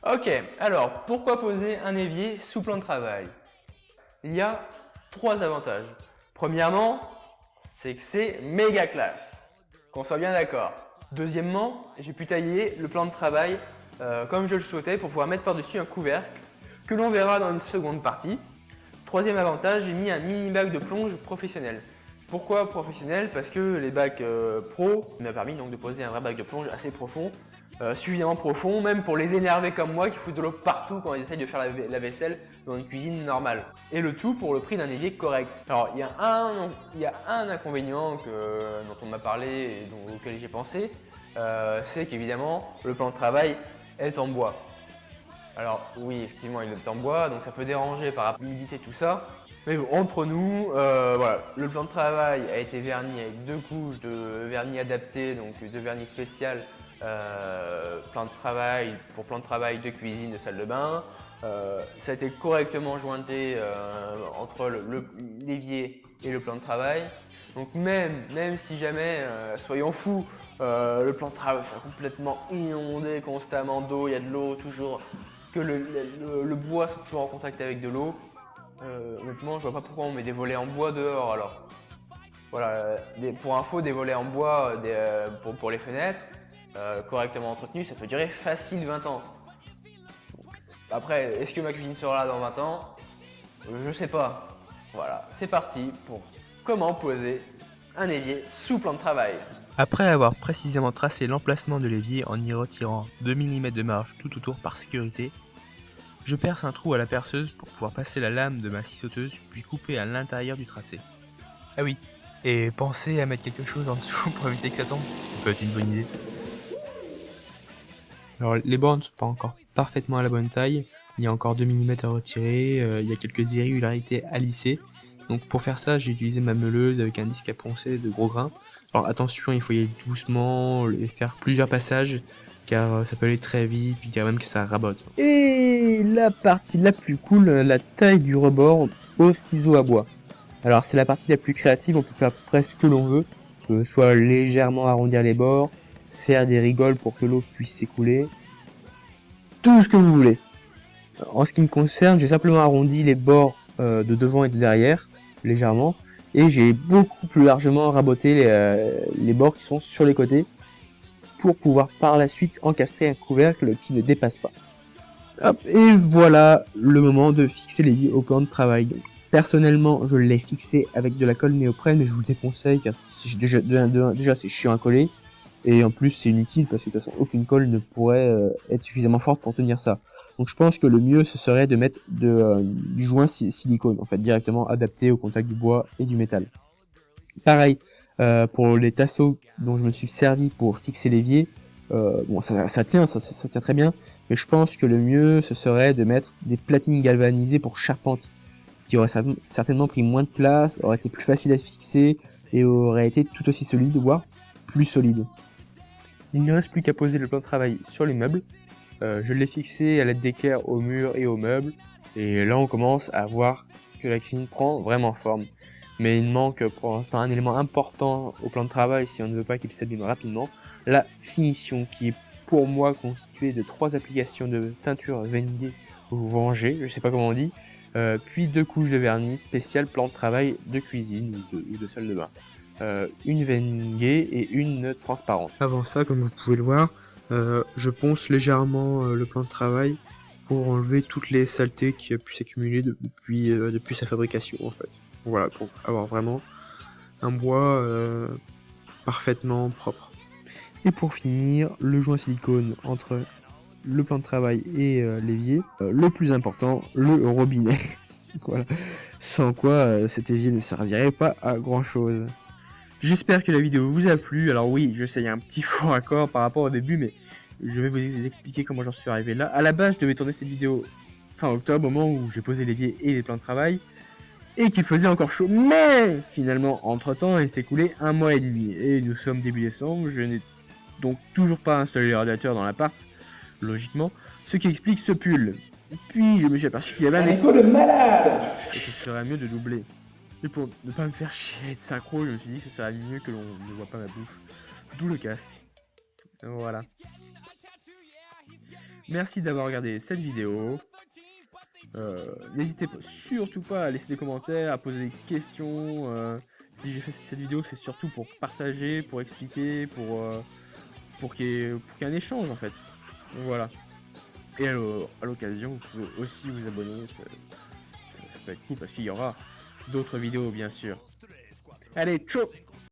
Ok, alors pourquoi poser un évier sous plan de travail? Il y a trois avantages. Premièrement, c'est que c'est méga classe, qu'on soit bien d'accord. Deuxièmement, j'ai pu tailler le plan de travail comme je le souhaitais pour pouvoir mettre par-dessus un couvercle que l'on verra dans une seconde partie. Troisième avantage, j'ai mis un mini bac de plonge professionnel. Pourquoi professionnel? Parce que les bacs pro m'a permis donc de poser un vrai bac de plonge assez profond, suffisamment profond, même pour les énerver comme moi qui foutent de l'eau partout quand ils essayent de faire la vaisselle dans une cuisine normale. Et le tout pour le prix d'un évier correct. Alors il y a un inconvénient dont on m'a parlé et auquel j'ai pensé, c'est qu'évidemment le plan de travail est en bois. Alors oui, effectivement, il est en bois, donc ça peut déranger par rapport à l'humidité, tout ça. Mais bon, entre nous, voilà, le plan de travail a été verni avec deux couches de vernis adapté, donc de vernis spécial, plan de travail pour plan de travail de cuisine, de salle de bain. Ça a été correctement jointé entre l'évier et le plan de travail. Donc même si jamais, soyons fous, le plan de travail soit complètement inondé constamment d'eau, il y a de l'eau toujours, que le bois soit toujours en contact avec de l'eau. Honnêtement, je vois pas pourquoi on met des volets en bois dehors alors. Voilà, pour info, des volets en bois pour les fenêtres, correctement entretenus, ça peut durer facile 20 ans. Après, est-ce que ma cuisine sera là dans 20 ans? Je sais pas. Voilà, c'est parti pour comment poser un évier sous plan de travail. Après avoir précisément tracé l'emplacement de l'évier en y retirant 2 mm de marge tout autour par sécurité, je perce un trou à la perceuse pour pouvoir passer la lame de ma scie sauteuse puis couper à l'intérieur du tracé. Ah oui, et pensez à mettre quelque chose en dessous pour éviter que ça tombe, ça peut être une bonne idée. Alors les bornes ne sont pas encore parfaitement à la bonne taille, il y a encore 2 mm à retirer, il y a quelques irrégularités à lisser. Donc pour faire ça, j'ai utilisé ma meuleuse avec un disque à poncer de gros grains. Alors attention, il faut y aller doucement et faire plusieurs passages car ça peut aller très vite, je dirais même que ça rabote. Et la partie la plus cool, la taille du rebord au ciseau à bois. Alors c'est la partie la plus créative, on peut faire presque ce que l'on veut, soit légèrement arrondir les bords, faire des rigoles pour que l'eau puisse s'écouler, tout ce que vous voulez. En ce qui me concerne, j'ai simplement arrondi les bords de devant et de derrière, légèrement, et j'ai beaucoup plus largement raboté les bords qui sont sur les côtés, pour pouvoir par la suite encastrer un couvercle qui ne dépasse pas. Hop, et voilà le moment de fixer l'évier au plan de travail. Donc, personnellement, je l'ai fixé avec de la colle néoprène, mais je vous le déconseille car déjà c'est chiant à coller. Et en plus c'est inutile parce que de toute façon aucune colle ne pourrait être suffisamment forte pour tenir ça. Donc je pense que le mieux ce serait de mettre du joint silicone en fait directement adapté au contact du bois et du métal. Pareil pour les tasseaux dont je me suis servi pour fixer l'évier, bon ça tient très bien, mais je pense que le mieux ce serait de mettre des platines galvanisées pour charpente qui aurait certainement pris moins de place, aurait été plus facile à fixer et aurait été tout aussi solide, voire plus solide. Il ne reste plus qu'à poser le plan de travail sur les meubles. Je l'ai fixé à l'aide d'équerre au mur et aux meubles, et là on commence à voir que la cuisine prend vraiment forme. Mais il manque pour l'instant un élément important au plan de travail si on ne veut pas qu'il s'abîme rapidement, la finition qui est pour moi constituée de 3 applications de teinture Vengué ou Vengé, je sais pas comment on dit, puis 2 couches de vernis spécial plan de travail de cuisine ou de salle de bain. Une Vengué et une transparente. Avant ça, comme vous pouvez le voir, je ponce légèrement le plan de travail pour enlever toutes les saletés qui a pu s'accumuler depuis sa fabrication en fait. Voilà, pour avoir vraiment un bois parfaitement propre. Et pour finir, le joint silicone entre le plan de travail et l'évier. Le plus important, le robinet. Voilà. Sans quoi cet évier ne servirait pas à grand chose. J'espère que la vidéo vous a plu. Alors oui, je sais, il y a un petit faux raccord par rapport au début, mais je vais vous expliquer comment j'en suis arrivé là. À la base, je devais tourner cette vidéo fin octobre, au moment où j'ai posé l'évier et les plans de travail, et qu'il faisait encore chaud. Mais finalement, entre-temps, il s'est écoulé 1 mois et demi, et nous sommes début décembre. Je n'ai donc toujours pas installé le radiateur dans l'appart, logiquement, ce qui explique ce pull. Puis je me suis aperçu qu'il y avait un écho de malade et qu'il serait mieux de doubler. Et pour ne pas me faire chier de synchro, je me suis dit que ce serait mieux que l'on ne voit pas ma bouche. D'où le casque. Voilà. Merci d'avoir regardé cette vidéo. N'hésitez surtout pas à laisser des commentaires, à poser des questions. Si j'ai fait cette vidéo, c'est surtout pour partager, pour expliquer, pour qu'il y ait un échange en fait. Donc voilà. Et à l'occasion, vous pouvez aussi vous abonner, ça peut être cool parce qu'il y aura d'autres vidéos bien sûr. Allez, ciao!